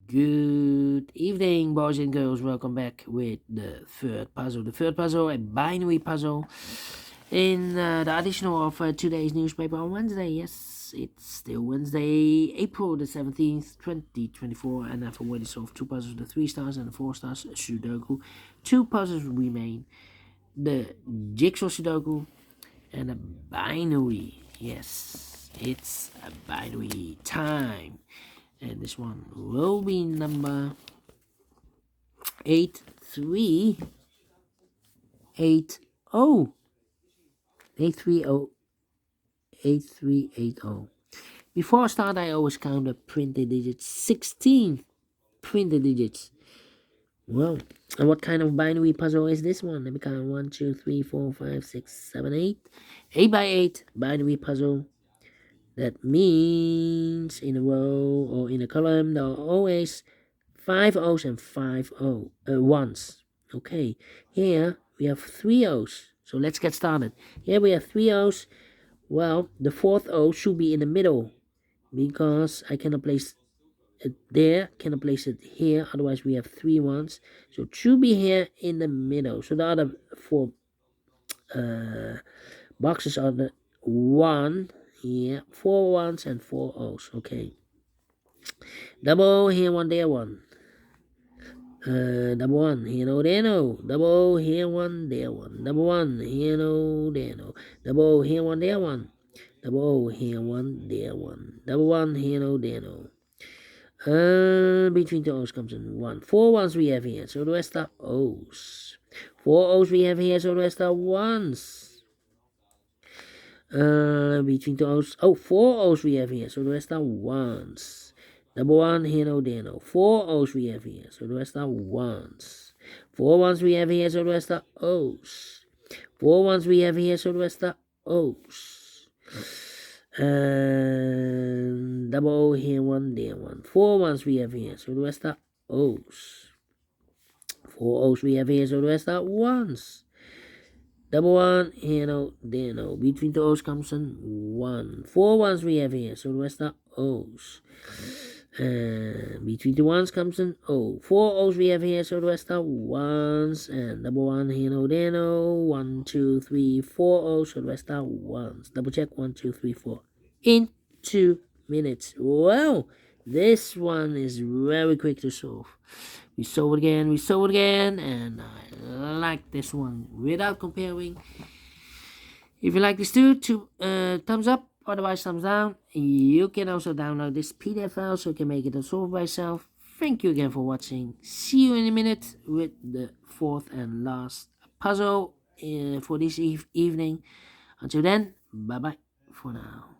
Good evening, boys and girls. Welcome back with the third puzzle. The third puzzle, a binary puzzle, in the additional of today's newspaper on Wednesday. Yes, it's still Wednesday, April the 17th, 2024, and I've already solved two puzzles, the 3 stars and the 4 stars Sudoku. Two puzzles remain, the jigsaw Sudoku and a binary. Yes, it's a binary time. And this one will be number 8380. 8380. Before I start, I always count the printed digits. 16 printed digits. Well, and what kind of binary puzzle is this one? Let me count 1, 2, 3, 4, 5, 6, 7, 8. 8 by 8 binary puzzle. That means in a row or in a column, there are always 5 O's and 5 ones. Okay, here we have 3 O's. So let's get started. Here we have 3 O's. Well, the 4th O should be in the middle because I cannot place it there, cannot place it here. Otherwise, we have 3 ones. So it should be here in the middle. So the other 4 boxes are the 1. Yeah, 4 ones and 4 O's. Okay. Double here, 1 there, 1. Double 1 here, no, there, no. Double here, 1 there, 1. Double 1 here, no, there, no. Double here, 1 there, 1. Double here, 1 there, 1. Double 1 here, no, there, no. Between the O's comes in 1. 4 ones we have here, so the rest are O's. 4 O's we have here, so the rest are ones. Between the O's, 4 O's we have here, so the rest are ones. Double 1 here, no, there, no. 4 O's we have here, so the rest are ones. 4 ones we have here, so the rest are O's. 4 ones we have here, so the rest are O's. And double O here, 1 there, 1. 4 ones we have here, so the rest are O's. 4 O's we have here, so the rest are ones. Double 1 here, no, there, no. Between the O's comes in 1. 4 ones we have here, so the rest are O's. And between the ones comes an O. 4 O's we have here, so the rest are ones. And double 1 here, no, there, no. 1, 2, 3, 4 O's, so the rest are ones. Double check 1, 2, 3, 4. In 2 minutes. Well, this one is very quick to solve. We solve it again, and I like this one without comparing. If you like this too, thumbs up. Otherwise, thumbs down. You can also download this PDF file so you can make it solve by yourself. Thank you again for watching. See you in a minute with the 4th and last puzzle for this evening. Until then, bye bye for now.